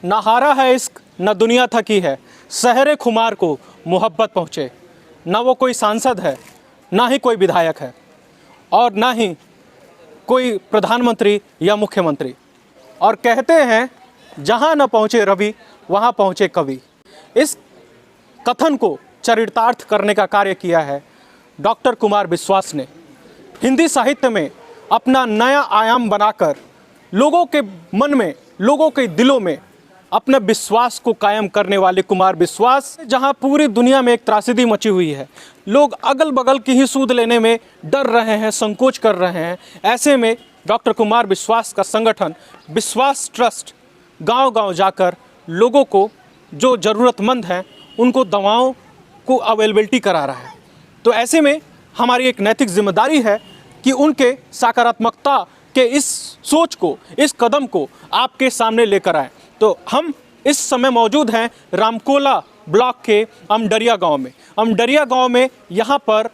ना हारा है इश्क न दुनिया थकी है, शहरे खुमार को मोहब्बत पहुँचे। ना वो कोई सांसद है, ना ही कोई विधायक है, और ना ही कोई प्रधानमंत्री या मुख्यमंत्री। और कहते हैं जहाँ न पहुँचे रवि वहाँ पहुँचे कवि। इस कथन को चरितार्थ करने का कार्य किया है डॉक्टर कुमार विश्वास ने। हिंदी साहित्य में अपना नया आयाम बनाकर लोगों के मन में, लोगों के दिलों में अपने विश्वास को कायम करने वाले कुमार विश्वास, जहां पूरी दुनिया में एक त्रासदी मची हुई है, लोग अगल बगल की ही सूद लेने में डर रहे हैं, संकोच कर रहे हैं, ऐसे में डॉक्टर कुमार विश्वास का संगठन विश्वास ट्रस्ट गांव-गांव जाकर लोगों को, जो ज़रूरतमंद हैं, उनको दवाओं को अवेलेबिलिटी करा रहा है। तो ऐसे में हमारी एक नैतिक जिम्मेदारी है कि उनके सकारात्मकता के इस सोच को, इस कदम को आपके सामने लेकर आएँ। तो हम इस समय मौजूद हैं रामकोला ब्लॉक के अमडरिया गांव में। अमडरिया गांव में यहाँ पर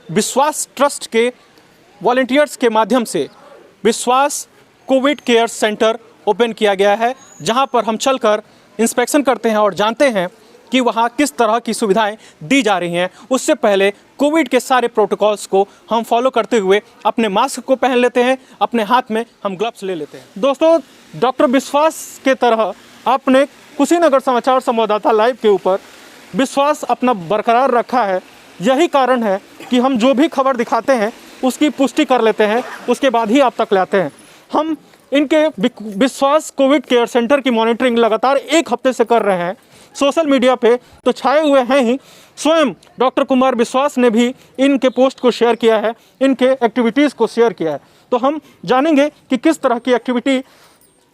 विश्वास ट्रस्ट के वॉलंटियर्स के माध्यम से विश्वास कोविड केयर सेंटर ओपन किया गया है, जहाँ पर हम चलकर इंस्पेक्शन करते हैं और जानते हैं कि वहाँ किस तरह की सुविधाएं दी जा रही हैं। उससे पहले कोविड के सारे प्रोटोकॉल्स को हम फॉलो करते हुए अपने मास्क को पहन लेते हैं, अपने हाथ में हम ग्लव्स ले लेते हैं। दोस्तों, डॉक्टर विश्वास के तरह आपने कुशीनगर समाचार संवाददाता लाइव के ऊपर विश्वास अपना बरकरार रखा है। यही कारण है कि हम जो भी खबर दिखाते हैं उसकी पुष्टि कर लेते हैं, उसके बाद ही आप तक लाते हैं। हम इनके विश्वास कोविड केयर सेंटर की मॉनिटरिंग लगातार 1 हफ्ते से कर रहे हैं। सोशल मीडिया पे तो छाए हुए हैं ही, स्वयं डॉक्टर कुमार विश्वास ने भी इनके पोस्ट को शेयर किया है, इनके एक्टिविटीज़ को शेयर किया है। तो हम जानेंगे कि किस तरह की एक्टिविटी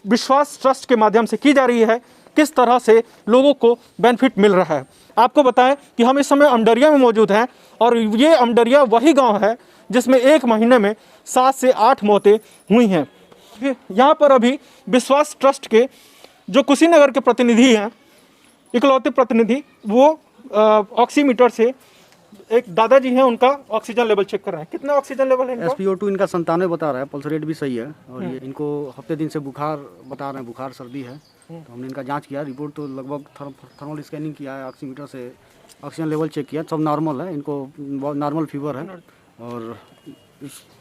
विश्वास ट्रस्ट के माध्यम से की जा रही है, किस तरह से लोगों को बेनिफिट मिल रहा है। आपको बताएं कि हम इस समय अमडरिया में मौजूद हैं और ये अमडरिया वही गांव है जिसमें 1 महीने में 7 से 8 मौतें हुई हैं। यहाँ पर अभी विश्वास ट्रस्ट के जो कुशीनगर के प्रतिनिधि हैं, इकलौते प्रतिनिधि, वो ऑक्सीमीटर से एक दादाजी हैं, उनका ऑक्सीजन लेवल चेक कर रहे हैं। कितना ऑक्सीजन लेवल है इनका? SpO2 इनका 97 बता रहा है, पल्स रेट भी सही है। और ये इनको हफ्ते दिन से बुखार बता रहे हैं, बुखार सर्दी है। तो हमने इनका जांच किया, रिपोर्ट तो लगभग थर्मल स्कैनिंग किया है, ऑक्सीमीटर से ऑक्सीजन लेवल चेक किया, सब नॉर्मल है। इनको नॉर्मल फीवर है और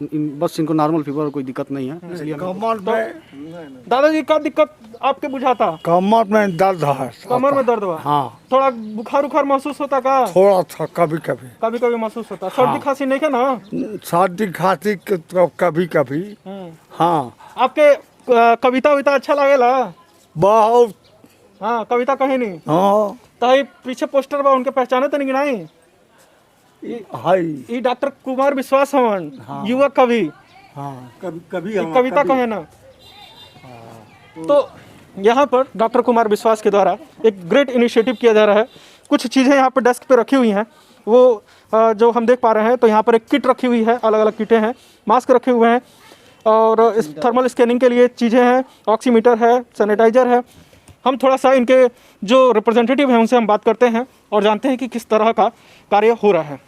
बस इनको नॉर्मल फीवर, कोई दिक्कत नहीं है। इसलिए कमर में दादाजी का दिक्कत आपके बुझाता? कमर में दर्द है। कमर में दर्द हुआ? हाँ, थोड़ा बुखार उखार महसूस होता का? थोड़ा सा कभी कभी कभी कभी महसूस होता। सर्दी खांसी नहीं है ना? सर्दी खांसी तो कभी कभी। हाँ, आपके कविता विता अच्छा लगेला? बहुत। हाँ, कविता कहे नहीं? हाँ, तो ये पीछे पोस्टर बा, उनके पहचाने तो नहीं नहीं? हाय। ये डॉक्टर कुमार विश्वास हवन, युवा कवि। हाँ, कभी कविता कहे ना? तो यहाँ पर डॉक्टर कुमार विश्वास के द्वारा एक ग्रेट इनिशिएटिव किया जा रहा है। कुछ चीज़ें यहाँ पर डेस्क पे रखी हुई हैं, वो जो हम देख पा रहे हैं। तो यहाँ पर एक किट रखी हुई है, अलग अलग किटें हैं, मास्क रखे हुए हैं और इस थर्मल स्कैनिंग के लिए चीज़ें हैं, ऑक्सीमीटर है, सैनिटाइजर है। हम थोड़ा सा इनके जो रिप्रेजेंटेटिव हैं उनसे हम बात करते हैं और जानते हैं कि किस तरह का कार्य हो रहा है।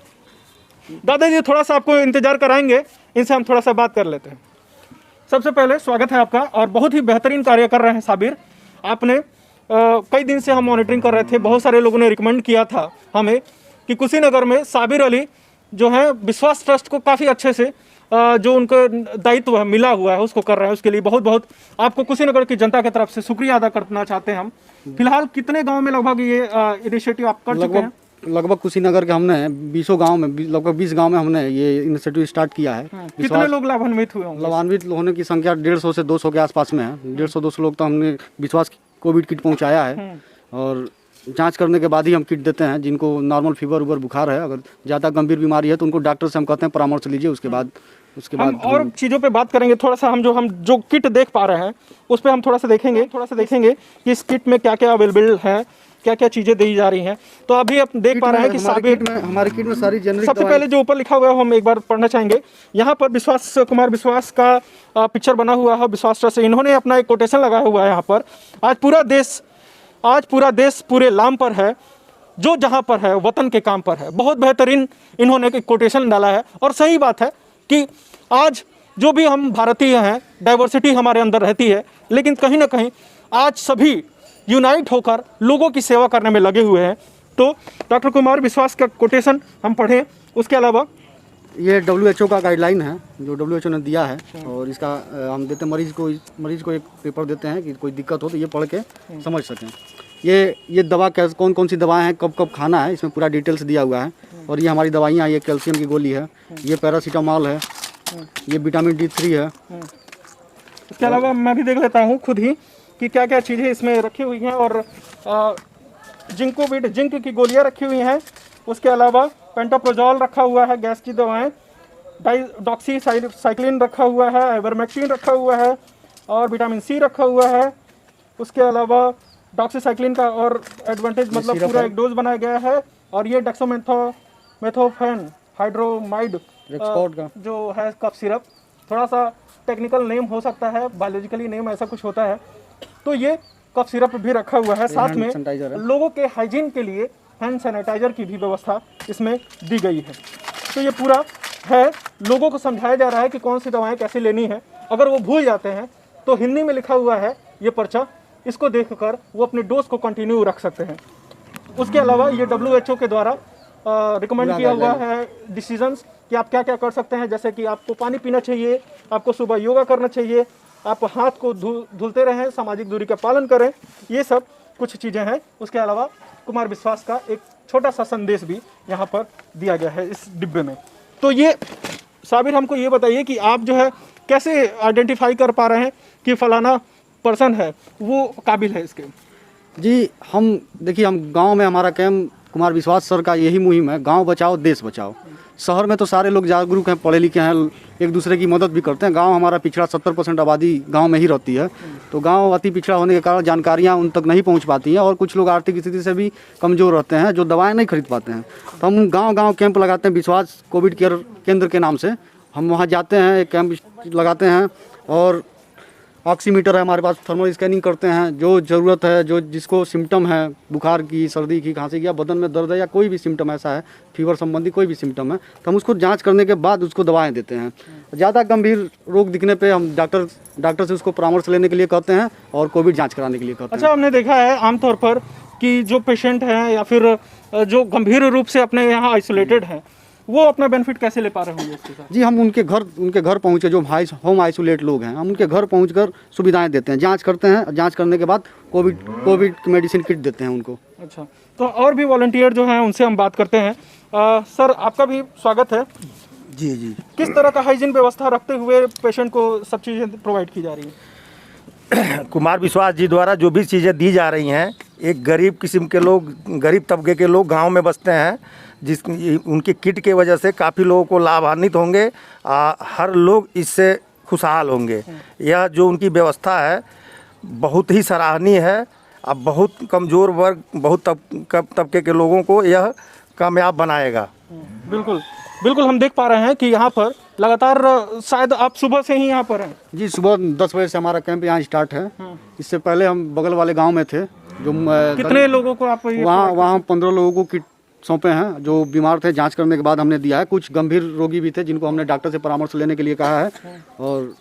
दादाजी, थोड़ा सा आपको इंतजार कराएंगे, इनसे हम थोड़ा सा बात कर लेते हैं। सबसे पहले स्वागत है आपका, और बहुत ही बेहतरीन कार्य कर रहे हैं साबिर। आपने कई दिन से हम मॉनिटरिंग कर रहे थे, बहुत सारे लोगों ने रिकमेंड किया था हमें कि कुशीनगर में साबिर अली जो है विश्वास ट्रस्ट को काफ़ी अच्छे से जो उनको दायित्व मिला हुआ है उसको कर रहे हैं। उसके लिए बहुत बहुत आपको कुशीनगर की जनता की तरफ से शुक्रिया अदा करना चाहते हैं हम। फिलहाल कितने गाँव में लगभग ये इनिशिएटिव आप कर चुके हैं? लगभग कुशीनगर के हमने 20 गाँव में, लगभग 20 गाँव में हमने ये इनिशिएटिव स्टार्ट किया है। कितने लोग लाभान्वित हुए होंगे? लाभान्वित होने की संख्या 150 से 200 के आसपास में है। 150-200 लोग तो हमने विश्वास कोविड किट पहुंचाया है और जांच करने के बाद ही हम किट देते हैं। जिनको नॉर्मल फीवर उबर बुखार है, अगर ज़्यादा गंभीर बीमारी है तो उनको डॉक्टर से हम कहते हैं परामर्श लीजिए। उसके बाद हम और चीज़ों पे बात करेंगे। थोड़ा सा हम जो किट देख पा रहे हैं उस पर हम थोड़ा सा देखेंगे कि इस किट में क्या क्या अवेलेबल है, क्या क्या चीज़ें दी जा रही हैं। तो अभी आप देख पा रहे हैं कि हमारे किट में सारी जेनरिक। सबसे पहले जो ऊपर लिखा हुआ है हम एक बार पढ़ना चाहेंगे। यहाँ पर विश्वास कुमार विश्वास का पिक्चर बना हुआ है विश्वास ट्रस्ट से। इन्होंने अपना एक कोटेशन लगाया हुआ है यहाँ पर, आज पूरा देश पूरे लाम पर है, जो जहाँ पर है वतन के काम पर है। बहुत बेहतरीन इन्होंने एक कोटेशन डाला है और सही बात है कि आज जो भी हम भारतीय हैं, डाइवर्सिटी हमारे अंदर रहती है, लेकिन कहीं ना कहीं आज सभी यूनाइट होकर लोगों की सेवा करने में लगे हुए हैं। तो डॉक्टर कुमार विश्वास का कोटेशन हम पढ़ें, उसके अलावा ये WHO का गाइडलाइन है जो WHO ने दिया है, और इसका हम देते हैं मरीज को एक पेपर देते हैं कि कोई दिक्कत हो तो ये पढ़ के समझ सकें। ये दवा कौन कौन सी दवाएं हैं, कब कब खाना है, इसमें पूरा डिटेल्स दिया हुआ है। और ये हमारी दवाइयाँ, ये कैल्शियम की गोली है, ये पैरासीटामॉल है, ये विटामिन D3 है। इसके अलावा मैं भी देख लेता हूँ खुद ही कि क्या क्या चीज़ें इसमें रखी हुई हैं। और जिंक की गोलियाँ रखी हुई हैं। उसके अलावा पेंटाप्रोजोल रखा हुआ है, गैस की दवाएं, डॉक्सीसाइक्लिन रखा हुआ है, आइवरमेक्टिन रखा हुआ है, और विटामिन C रखा हुआ है। उसके अलावा डॉक्सीसाइक्लिन का और एडवांटेज मतलब पूरा एक डोज बनाया गया है। और ये डेक्सामेथोफेन हाइड्रोमाइड का जो है कफ सिरप, थोड़ा सा टेक्निकल नेम हो सकता है, बायोलॉजिकली नेम ऐसा कुछ होता है। तो ये कफ सिरप भी रखा हुआ है। साथ में लोगों के हाइजीन के लिए हैंड सैनिटाइजर की भी व्यवस्था इसमें दी गई है। तो ये पूरा है, लोगों को समझाया जा रहा है कि कौन सी दवाएं कैसे लेनी है। अगर वो भूल जाते हैं तो हिंदी में लिखा हुआ है ये पर्चा, इसको देखकर वो अपने डोज को कंटिन्यू रख सकते हैं। उसके अलावा ये WHO के द्वारा रिकमेंड किया हुआ है डिसीजंस कि आप क्या क्या कर सकते हैं, जैसे कि आपको पानी पीना चाहिए, आपको सुबह योगा करना चाहिए, आप हाथ को धुलते रहें, सामाजिक दूरी का पालन करें, ये सब कुछ चीज़ें हैं। उसके अलावा कुमार विश्वास का एक छोटा सा संदेश भी यहाँ पर दिया गया है इस डिब्बे में। तो ये साबिर, हमको ये बताइए कि आप जो है कैसे आइडेंटिफाई कर पा रहे हैं कि फलाना पर्सन है वो काबिल है इसके? जी, हम देखिए, हम गांव में हमारा कैंप कुमार विश्वास सर का यही मुहिम है, गांव बचाओ देश बचाओ। शहर में तो सारे लोग जागरूक हैं, पढ़े लिखे हैं, एक दूसरे की मदद भी करते हैं। गांव हमारा पिछड़ा 70% आबादी गांव में ही रहती है, तो गांव अति पिछड़ा होने के कारण जानकारियां उन तक नहीं पहुंच पाती हैं, और कुछ लोग आर्थिक स्थिति से भी कमज़ोर रहते हैं जो दवाएं नहीं खरीद पाते हैं। तो हम गाँव कैंप लगाते हैं, विश्वास कोविड केयर केंद्र के नाम से। हम वहाँ जाते हैं, एक कैंप लगाते हैं, और ऑक्सीमीटर है हमारे पास, थर्मल स्कैनिंग करते हैं। जो ज़रूरत है, जो जिसको सिम्टम है, बुखार की, सर्दी की, खांसी की, या बदन में दर्द है, या कोई भी सिम्टम ऐसा है, फीवर संबंधी कोई भी सिम्टम है, तो हम उसको जांच करने के बाद उसको दवाएं देते हैं। ज़्यादा गंभीर रोग दिखने पे हम डॉक्टर से उसको परामर्श लेने के लिए कहते हैं और कोविड जाँच कराने के लिए कहते हैं। अच्छा, हमने देखा है आमतौर पर कि जो पेशेंट हैं या फिर जो गंभीर रूप से अपने यहाँ आइसोलेटेड हैं, वो अपना बेनिफिट कैसे ले पा रहे होंगे इसके साथ? जी, हम उनके घर पहुँचे, जो होम आइसोलेट लोग हैं, हम उनके घर पहुँचकर सुविधाएं देते हैं, जांच करते हैं, जांच करने के बाद कोविड मेडिसिन किट देते हैं उनको। अच्छा, तो और भी वॉलंटियर जो हैं उनसे हम बात करते हैं। सर, आपका भी स्वागत है। जी। किस तरह का हाइजीन व्यवस्था रखते हुए पेशेंट को सब चीज़ें प्रोवाइड की जा रही हैं? कुमार विश्वास जी द्वारा जो भी चीज़ें दी जा रही हैं, एक गरीब किस्म के लोग, गरीब तबके के लोग गांव में बसते हैं, उनकी किट के वजह से काफ़ी लोगों को लाभान्वित होंगे। हर लोग इससे खुशहाल होंगे। यह जो उनकी व्यवस्था है बहुत ही सराहनीय है। अब बहुत कमज़ोर वर्ग, बहुत तबके के लोगों को यह कामयाब बनाएगा। बिल्कुल हम देख पा रहे हैं कि यहाँ पर लगातार, शायद आप सुबह से ही यहाँ पर हैं? जी, सुबह 10 बजे से हमारा कैंप यहाँ स्टार्ट है। इससे पहले हम बगल वाले गांव में थे। जो कितने लोगों को आप वहाँ 15 लोगों को किट सौंपे हैं जो बीमार थे। जांच करने के बाद हमने दिया है। कुछ गंभीर रोगी भी थे जिनको हमने डॉक्टर से परामर्श लेने के लिए कहा है और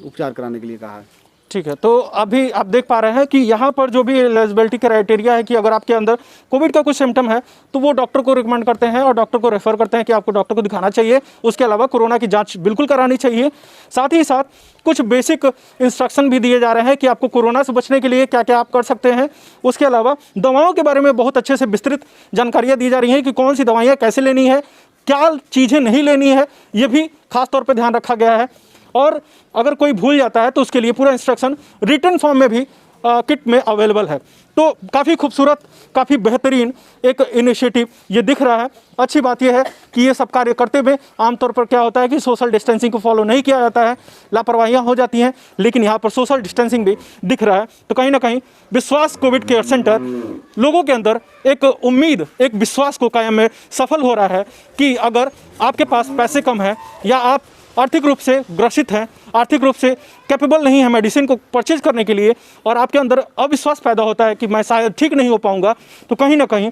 उपचार कराने के लिए कहा है। ठीक है, तो अभी आप देख पा रहे हैं कि यहाँ पर जो भी एलिजिबिलिटी क्राइटेरिया है कि अगर आपके अंदर कोविड का कुछ सिम्टम है तो वो डॉक्टर को रिकमेंड करते हैं और डॉक्टर को रेफर करते हैं कि आपको डॉक्टर को दिखाना चाहिए। उसके अलावा कोरोना की जांच बिल्कुल करानी चाहिए। साथ ही साथ कुछ बेसिक इंस्ट्रक्शन भी दिए जा रहे हैं कि आपको कोरोना से बचने के लिए क्या क्या आप कर सकते हैं। उसके अलावा दवाओं के बारे में बहुत अच्छे से विस्तृत जानकारियाँ दी जा रही हैं कि कौन सी दवाइयाँ कैसे लेनी है, क्या चीज़ें नहीं लेनी है, ये भी खास तौर पर ध्यान रखा गया है। और अगर कोई भूल जाता है तो उसके लिए पूरा इंस्ट्रक्शन रिटन फॉर्म में भी किट में अवेलेबल है। तो काफ़ी खूबसूरत, काफ़ी बेहतरीन एक इनिशिएटिव ये दिख रहा है। अच्छी बात यह है कि ये सब कार्य करते हुए आमतौर पर क्या होता है कि सोशल डिस्टेंसिंग को फॉलो नहीं किया जाता है, लापरवाहियाँ हो जाती हैं, लेकिन यहाँ पर सोशल डिस्टेंसिंग भी दिख रहा है। तो कहीं ना कहीं विश्वास कोविड केयर सेंटर लोगों के अंदर एक उम्मीद, एक विश्वास को कायम में सफल हो रहा है कि अगर आपके पास पैसे कम है या आप आर्थिक रूप से ग्रसित हैं, आर्थिक रूप से कैपेबल नहीं है मेडिसिन को परचेज करने के लिए, और आपके अंदर अविश्वास पैदा होता है कि मैं शायद ठीक नहीं हो पाऊंगा, तो कहीं ना कहीं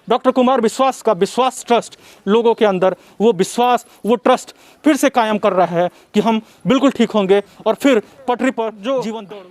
डॉक्टर कुमार विश्वास का विश्वास ट्रस्ट लोगों के अंदर वो विश्वास, वो ट्रस्ट फिर से कायम कर रहा है कि हम बिल्कुल ठीक होंगे और फिर पटरी पर जो जीवन दौड़।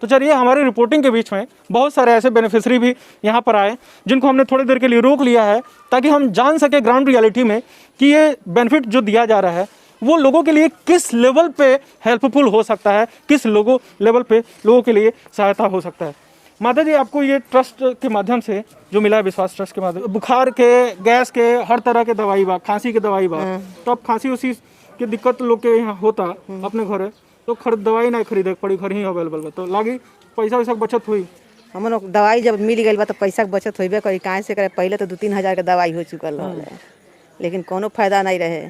तो चलिए हमारी रिपोर्टिंग के बीच में बहुत सारे ऐसे बेनिफिशरी भी यहाँ पर आए जिनको हमने थोड़ी देर के लिए रोक लिया है ताकि हम जान सके ग्राउंड रियलिटी में कि ये बेनिफिट जो दिया जा रहा है वो लोगों के लिए किस लेवल पे हेल्पफुल हो सकता है, किस लेवल पे लोगों के लिए सहायता हो सकता है। माता जी, आपको ये ट्रस्ट के माध्यम से जो मिला है, विश्वास ट्रस्ट के माध्यम, बुखार के, गैस के, हर तरह के दवाई बा, खांसी के दवाई बा, तो अब खांसी उसी की दिक्कत लोग के यहाँ होता अपने घरे तो दवाई नहीं खरीदे पड़ी, घर ही अवेलेबल बा, तो लागी पैसा वैसा बचत हुई। हमन दवाई जब मिल गई बा तो पैसा के बचत होबे करी। काहे से करे, पहले तो 2-3 हज़ार के दवाई हो चुकल है, लेकिन कोनो फायदा नहीं रहे।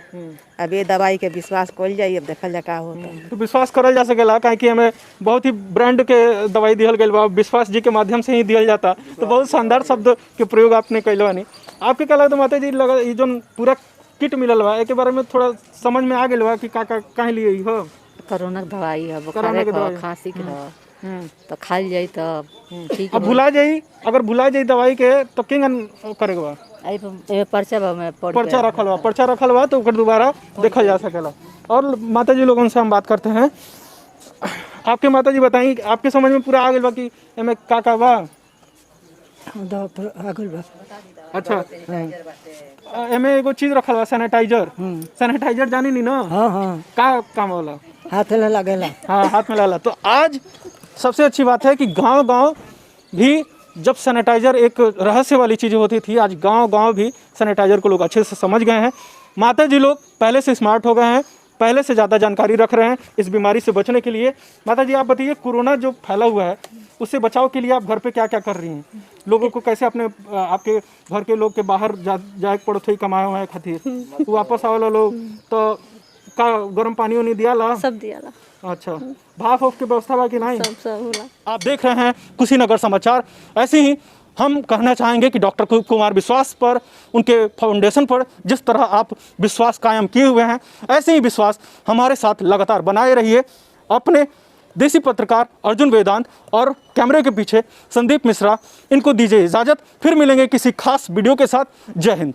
अब ये दवाई के विश्वास कल जाई, अब देखल जा का होता है। तो विश्वास करल जा सकेला, काहे कि हमें बहुत ही ब्रांड के दवाई दिहल गई बा, विश्वास जी के माध्यम से ही दिहल जाता, तो बहुत शानदार शब्द के प्रयोग आपने कैल बानी। आपके क्या लगता माता जी, लगा ये जो पूरा किट मिलल बा एक बारे में थोड़ा समझ में आ गया बा कि काहे लिए हो? कोरोना के दवाई है, कोरोना के बुखार दवाई, के, खांसी के है, तो खाल जाई तो ठीक अब भुला जाई, अगर भुला जाई दवाई के तो किंगन करे बा, है। पर्चा बा में पर्चा रखल बा तो ओकर दोबारा देखल जा सकेला। और माता जी लोगों से हम बात करते हैं। आपके माता जी बताई, आपके समझ में पूरा आ गया बा कि एमे का बा? अच्छा, एमे एगो चीज रखल बा, सैनिटाइजर। सैनिटाइजर जानी नी ना? हाँ का काम होला? हाथ में लगेला। हाँ, हाथ में लाला। तो आज सबसे अच्छी बात है कि गांव भी जब सैनिटाइजर एक रहस्य वाली चीज़ होती थी, आज गांव भी सैनिटाइजर को लोग अच्छे से समझ गए हैं। माता जी लोग पहले से स्मार्ट हो गए हैं, पहले से ज़्यादा जानकारी रख रहे हैं इस बीमारी से बचने के लिए। माता जी, आप बताइए, कोरोना जो फैला हुआ है उससे बचाव के लिए आप घर पे क्या क्या कर रही हैं? लोगों को कैसे अपने आपके घर के लोग के बाहर जाए पड़त हुई कमाए हुए खातिर, वापस आवेला लोग तो का गर्म पानी उनी दियाला? सब दियाला। अच्छा, भाप की व्यवस्था बा कि नहीं? सब होला। आप देख रहे हैं कुशीनगर समाचार। ऐसे ही हम कहना चाहेंगे कि डॉक्टर कुमार विश्वास पर, उनके फाउंडेशन पर जिस तरह आप विश्वास कायम किए हुए हैं, ऐसे ही विश्वास हमारे साथ लगातार बनाए रहिए। अपने देसी पत्रकार अर्जुन वेदांत और कैमरे के पीछे संदीप मिश्रा, इनको दीजिए इजाज़त। फिर मिलेंगे किसी खास वीडियो के साथ। जय हिंद।